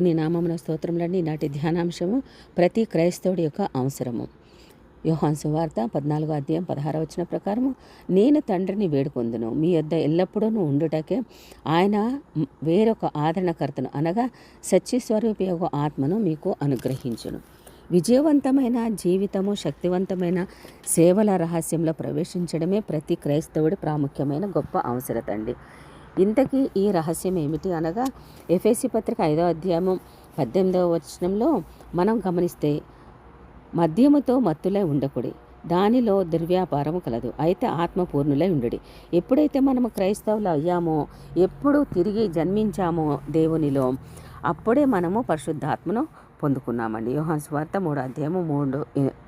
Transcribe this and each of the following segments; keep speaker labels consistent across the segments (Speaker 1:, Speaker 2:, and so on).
Speaker 1: నీ నామమున స్తోత్రములండి. నాటి ధ్యానాంశము ప్రతి క్రైస్తవుడి యొక్క అవసరము. యోహాను సువార్త 14వ అధ్యాయం 16వ వచనం ప్రకారము, నేను తండ్రిని వేడుకొందును, మీ యొద్ద ఎల్లప్పుడూ ఉండుటకే ఆయన వేరొక ఆదరణకర్తను అనగా సత్యస్వరూపి యొక్క ఆత్మను మీకు అనుగ్రహించును. విజయవంతమైన జీవితము, శక్తివంతమైన సేవల రహస్యంలో ప్రవేశించడమే ప్రతి క్రైస్తవుడి ప్రాముఖ్యమైన గొప్ప అవసరత అండి. ఇంతకీ ఈ రహస్యం ఏమిటి అనగా, ఎఫెసీ పత్రిక 5వ అధ్యాయము 18వ వచనంలో మనం గమనిస్తే, మద్యముతో మత్తులై ఉండకుడి, దానిలో దుర్వ్యాపారము కలదు, అయితే ఆత్మపూర్ణులై ఉండుడి. ఎప్పుడైతే మనము క్రైస్తవులు అయ్యామో, ఎప్పుడు తిరిగి జన్మించామో దేవునిలో, అప్పుడే మనము పరిశుద్ధాత్మను పొందుకున్నామండి. యోహాను సువార్త 3వ అధ్యాయము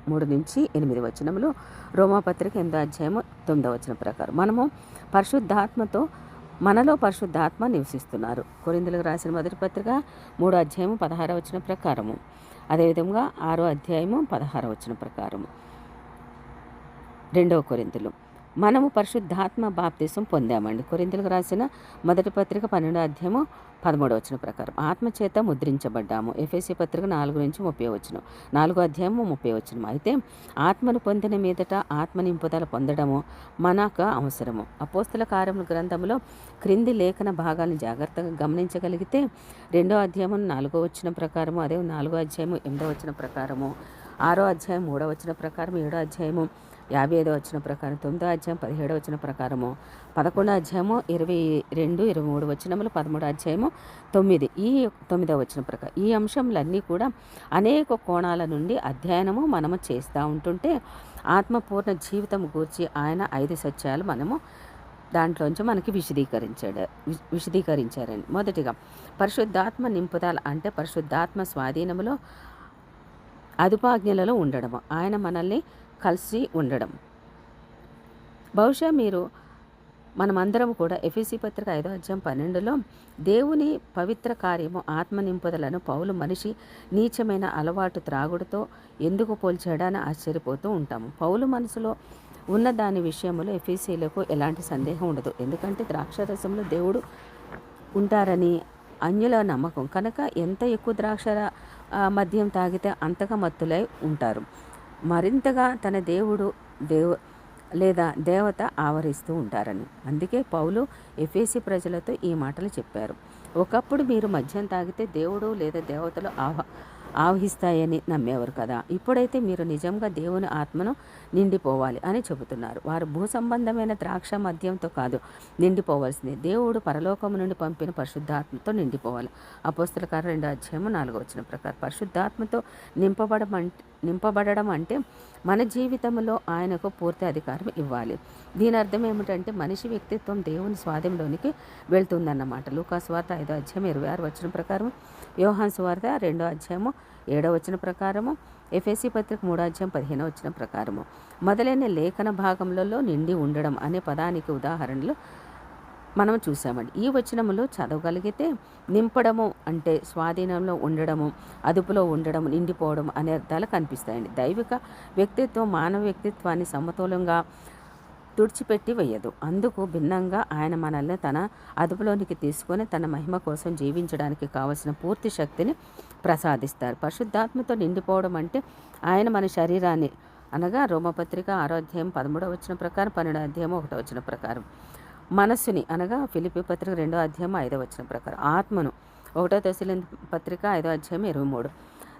Speaker 1: 3 నుంచి 8 వచనములు, రోమాపత్రిక 8వ అధ్యాయము 9వ వచనం ప్రకారం మనలో పరిశుద్ధాత్మ నివసిస్తున్నారు. కొరింథీయులకు రాసిన మొదటి పత్రిక 3వ అధ్యాయము 16వ వచనం ప్రకారము, అదేవిధంగా 6వ అధ్యాయము 16వ వచనం ప్రకారము 2వ కొరింథీయులు మనము పరిశుద్ధాత్మ బాప్తిసం పొందామండి. కొరింథీయులకు రాసిన మొదటి పత్రిక 12వ అధ్యాయము 13వ వచనం ప్రకారం ఆత్మచేత ముద్రించబడ్డాము. ఎఫెసీ పత్రిక 4 నుంచి 30వ వచనం, 4వ అధ్యాయము 30వ వచనం. అయితే ఆత్మను పొందిన మీదట ఆత్మ నింపుదల పొందడము మనకు అవసరము. అపోస్తల కార్యముల గ్రంథంలో క్రింది లేఖన భాగాలను జాగ్రత్తగా గమనించగలిగితే, 2వ అధ్యాయము 4వ వచనం ప్రకారము, అదే 4వ అధ్యాయము 8వ వచనం ప్రకారము, 6వ అధ్యాయం 3వ వచనం ప్రకారం, 7వ అధ్యాయము 55వ వచనం ప్రకారం, 9వ అధ్యాయం 17వ వచనం ప్రకారము, 11వ అధ్యాయము 22, 23 వచనములు, 13వ అధ్యాయము 9 ఈ 9వ వచనం ప్రకారం ఈ అంశములన్నీ కూడా అనేక కోణాల నుండి అధ్యయనము మనము చేస్తూ ఉంటుంటే, ఆత్మపూర్ణ జీవితం గూర్చి ఆయన 5 సత్యాలు మనము దాంట్లోంచి మనకి విశదీకరించారండి. మొదటిగా పరిశుద్ధాత్మ నింపుదల అంటే పరిశుద్ధాత్మ స్వాధీనములో అదుపాజ్ఞలలో ఉండడము, ఆయన మనల్ని కలిసి ఉండడం. బహుశా మనమందరం కూడా ఎఫెసీ పత్రిక 5వ అధ్యాయం 12లో దేవుని పవిత్ర కార్యము ఆత్మ నింపుదలను పౌలు మనిషి నీచమైన అలవాటు త్రాగుడుతో ఎందుకు పోల్చాడని ఆశ్చర్యపోతూ ఉంటాము. పౌలు మనసులో ఉన్న దాని విషయంలో ఎఫెసీలకు ఎలాంటి సందేహం ఉండదు. ఎందుకంటే ద్రాక్షరసంలో దేవుడు ఉంటారని అన్యుల నమ్మకం కనుక ఎంత ఎక్కువ మద్యం తాగితే అంతగా మత్తులై ఉంటారు. మరింతగా తన దేవత ఆవరిస్తూ ఉంటారని. అందుకే పౌలు ఎఫెసీ ప్రజలతో ఈ మాటలు చెప్పారు. ఒకప్పుడు మీరు మద్యం తాగితే దేవుడు లేదా దేవతలు ఆవహిస్తాయని నమ్మేవారు కదా, ఇప్పుడైతే మీరు నిజంగా దేవుని ఆత్మను నిండిపోవాలి అని చెబుతున్నారు. వారు భూ సంబంధమైన ద్రాక్ష మద్యంతో కాదు నిండిపోవాల్సింది, దేవుడు పరలోకము నుండి పంపిన పరిశుద్ధాత్మతో నిండిపోవాలి. అపోస్తల కార్యం 2వ అధ్యాయము 4వ వచనం ప్రకారం పరిశుద్ధాత్మతో నింపబడడం అంటే మన జీవితంలో ఆయనకు పూర్తి అధికారం ఇవ్వాలి. దీని అర్థం ఏమిటంటే మనిషి వ్యక్తిత్వం దేవుని స్వాధీనంలోనికి వెళ్తుందన్నమాట. లూకా సువార్త 5వ అధ్యాయం 26 వచనం ప్రకారం, యోహాను సువార్త 2వ అధ్యాయము 7వ వచనం ప్రకారము, ఎఫెసీ పత్రిక 3వ అధ్యాయం 15వ వచనం ప్రకారము మొదలైన లేఖన భాగములలో నిండి ఉండడం అనే పదానికి ఉదాహరణలు మనం చూసామండి. ఈ వచనములు చదవగలిగితే నింపడము అంటే స్వాధీనంలో ఉండడము, అదుపులో ఉండడం, నిండిపోవడం అనే అర్థాలు కనిపిస్తాయండి. దైవిక వ్యక్తిత్వం మానవ వ్యక్తిత్వాన్ని సమతూలంగా తుడిచిపెట్టి వేయదు. అందుకు భిన్నంగా ఆయన మనల్ని తన అదుపులోనికి తీసుకొని తన మహిమ కోసం జీవించడానికి కావలసిన పూర్తి శక్తిని ప్రసాదిస్తారు. పరిశుద్ధాత్మతో నిండిపోవడం అంటే ఆయన మన శరీరాన్ని అనగా రోమపత్రిక 6వ అధ్యాయం 13వ వచనం ప్రకారం, 12వ అధ్యాయం 1వ వచనం ప్రకారం మనస్సుని అనగా ఫిలిప్పీ పత్రిక 2వ అధ్యాయం 5వ వచనం ప్రకారం, ఆత్మను 1వ తెస్సలోనికీ పత్రిక 5వ అధ్యాయం 23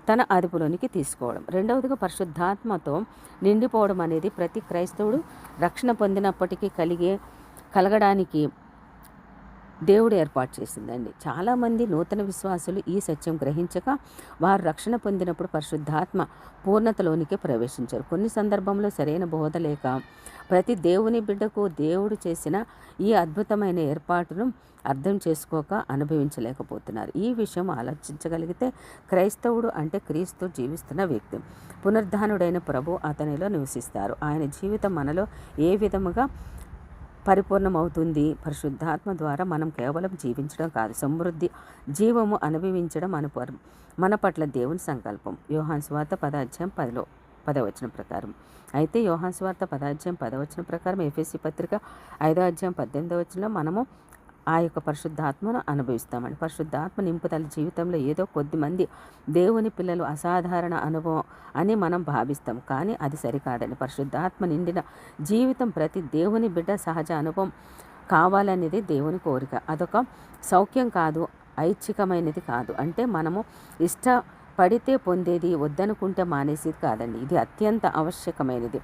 Speaker 1: తన అదుపులోనికి తీసుకోవడం. రెండవదిగా పరిశుద్ధాత్మతో నిండిపోవడం అనేది ప్రతి క్రైస్తవుడు రక్షణ పొందినప్పటికీ కలగడానికి దేవుడు ఏర్పాటు చేసిందండి. చాలామంది నూతన విశ్వాసులు ఈ సత్యం గ్రహించక వారు రక్షణ పొందినప్పుడు పరిశుద్ధాత్మ పూర్ణతలోనికి ప్రవేశించారు. కొన్ని సందర్భంలో సరైన బోధ లేక ప్రతి దేవుని బిడ్డకు దేవుడు చేసిన ఈ అద్భుతమైన ఏర్పాటును అర్థం చేసుకోక అనుభవించలేకపోతున్నారు. ఈ విషయం ఆలోచించగలిగితే క్రైస్తవుడు అంటే క్రీస్తు జీవిస్తున్న వ్యక్తి, పునరుద్ధానుడైన ప్రభు అతనిలో నివసిస్తారు. ఆయన జీవితం మనలో ఏ విధముగా పరిపూర్ణమవుతుంది? పరిశుద్ధాత్మ ద్వారా మనం కేవలం జీవించడం కాదు, సమృద్ధి జీవము అనుభవించడం మన పట్ల దేవుని సంకల్పం. యోహాను సువార్త 10వ అధ్యాయం 10వ వచనం ప్రకారం. అయితే యోహాను సువార్త 10వ అధ్యాయం 10వ వచనం ప్రకారం, ఎఫెసీ పత్రిక 5వ అధ్యాయం 18వ వచనంలో మనము ఆ యొక్క పరిశుద్ధాత్మను అనుభవిస్తామండి. పరిశుద్ధాత్మ నింపుదల జీవితంలో ఏదో కొద్దిమంది దేవుని పిల్లలు అసాధారణ అనుభవం అని మనం భావిస్తాం, కానీ అది సరికాదండి. పరిశుద్ధాత్మ నిండిన జీవితం ప్రతి దేవుని బిడ్డ సహజ అనుభవం కావాలనేది దేవుని కోరిక. అదొక సౌఖ్యం కాదు, ఐచ్ఛికమైనది కాదు. అంటే మనము ఇష్టపడితే పొందేది, వద్దనుకుంటే మానేసేది కాదండి. ఇది అత్యంత ఆవశ్యకమైనది.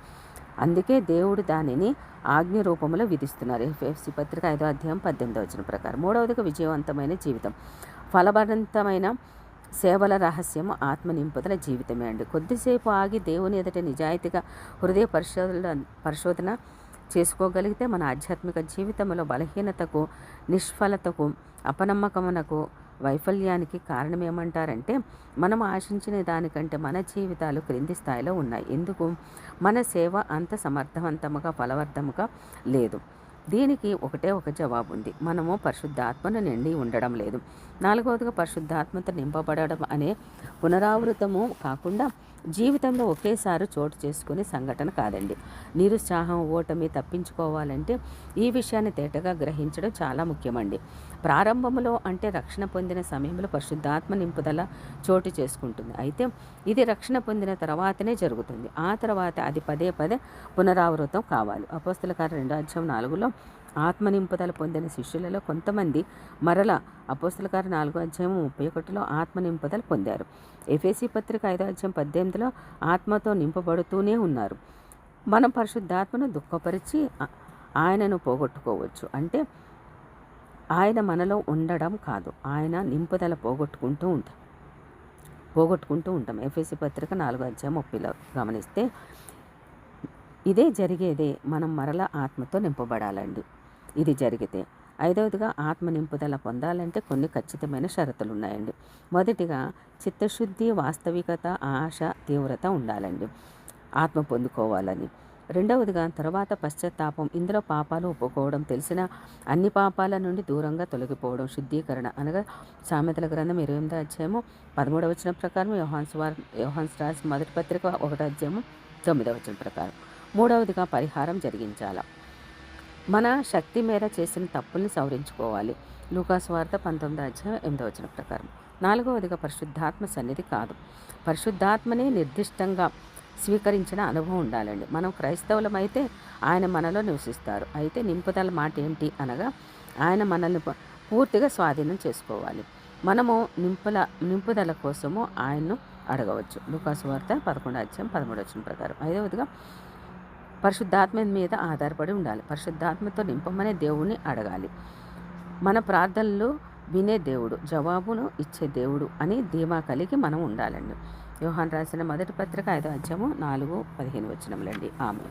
Speaker 1: అందుకే దేవుడు దానిని ఆజ్ఞ రూపంలో విధిస్తున్నారు. ఎఫెసీ పత్రిక 5వ అధ్యాయం 18వ వచనం ప్రకారం. మూడవదిగా విజయవంతమైన జీవితం. ఫలవంతమైన సేవల రహస్యము ఆత్మ నింపుదల జీవితమే అండి. కొద్దిసేపు ఆగి దేవుని ఎదుట నిజాయితీగా హృదయ పరిశోధన చేసుకోగలిగితే మన ఆధ్యాత్మిక జీవితంలో బలహీనతకు, నిష్ఫలతకు, అపనమ్మకమునకు, వైఫల్యానికి కారణం ఏమంటారంటే మనం ఆశించిన దానికంటే మన జీవితాలు క్రింది స్థాయిలో ఉన్నాయి. ఎందుకు? మన సేవ అంత సమర్థవంతముగా ఫలవంతముగా లేదు. దీనికి ఒకటే ఒక జవాబు ఉంది. మనము పరిశుద్ధాత్మను నిండి ఉండడం లేదు. నాలుగవదిగా పరిశుద్ధాత్మతో నింపబడడం అనే పునరావృతము కాకుండా జీవితంలో ఒకేసారి చోటు చేసుకునే సంఘటన కాదండి. నిరుత్సాహం, ఓటమి తప్పించుకోవాలంటే ఈ విషయాన్ని తేటగా గ్రహించడం చాలా ముఖ్యమండి. ప్రారంభంలో అంటే రక్షణ పొందిన సమయంలో పరిశుద్ధాత్మ నింపుదల చోటు చేసుకుంటుంది. అయితే ఇది రక్షణ పొందిన తర్వాతనే జరుగుతుంది. ఆ తర్వాత అది పదే పదే పునరావృతం కావాలి. అపోస్తల కార్యం 2:4 ఆత్మ నింపుదల పొందిన శిష్యులలో కొంతమంది మరల అపోస్తల కార్యం 4:31 ఆత్మ నింపుదల పొందారు. ఎఫెసీ పత్రిక 5:18 ఆత్మతో నింపబడుతూనే ఉన్నారు. మనం పరిశుద్ధాత్మను దుఃఖపరిచి ఆయనను పోగొట్టుకోవచ్చు. అంటే ఆయన మనలో ఉండడం కాదు, ఆయన నింపుదల పోగొట్టుకుంటూ ఉంటాం. ఎఫెసీ పత్రిక 4:30 గమనిస్తే ఇదే జరిగేదే. మనం మరల ఆత్మతో నింపబడాలండి. ఇది జరిగితే. ఐదవదిగా ఆత్మ నింపుదల పొందాలంటే కొన్ని ఖచ్చితమైన షరతులు ఉన్నాయండి. మొదటిగా చిత్తశుద్ధి, వాస్తవికత, ఆశ, తీవ్రత ఉండాలండి ఆత్మ పొందుకోవాలని. రెండవదిగా తర్వాత పశ్చాత్తాపం. ఇందులో పాపాలు ఒప్పుకోవడం, తెలిసిన అన్ని పాపాల నుండి దూరంగా తొలగిపోవడం, శుద్ధీకరణ. అనగా సామెతల గ్రంథం 28వ అధ్యాయము 13వ వచనం ప్రకారం, యోహాను రాసిన మొదటి పత్రిక 1వ అధ్యాయము 9వ వచనం ప్రకారం. మూడవదిగా పరిహారం జరిగించాలి. మన శక్తి మేర చేసిన తప్పుల్ని సవరించుకోవాలి. లూకాసు వార్త 19వ అధ్యాయం 8వ వచనం ప్రకారం. నాలుగవదిగా పరిశుద్ధాత్మ సన్నిధి కాదు, పరిశుద్ధాత్మనే నిర్దిష్టంగా స్వీకరించిన అనుభవం ఉండాలండి. మనం క్రైస్తవులమైతే ఆయన మనలో నివసిస్తారు. అయితే నింపుదల మాట ఏంటి అనగా ఆయన మనల్ని పూర్తిగా స్వాధీనం చేసుకోవాలి. మనము నింపుదల కోసము ఆయన్ను అడగవచ్చు. లూకాసు వార్త 11వ అధ్యాయం 13వ వచనం ప్రకారం. ఐదవదిగా పరిశుద్ధాత్మ మీద ఆధారపడి ఉండాలి. పరిశుద్ధాత్మతో నింపమనే దేవుణ్ణి అడగాలి. మన ప్రార్థనలు వినే దేవుడు, జవాబును ఇచ్చే దేవుడు అని ధీమా కలిగి మనం ఉండాలండి. యోహాను రాసిన మొదటి పత్రిక 5వ అధ్యాయము 4-15 వచనములండి. ఆమె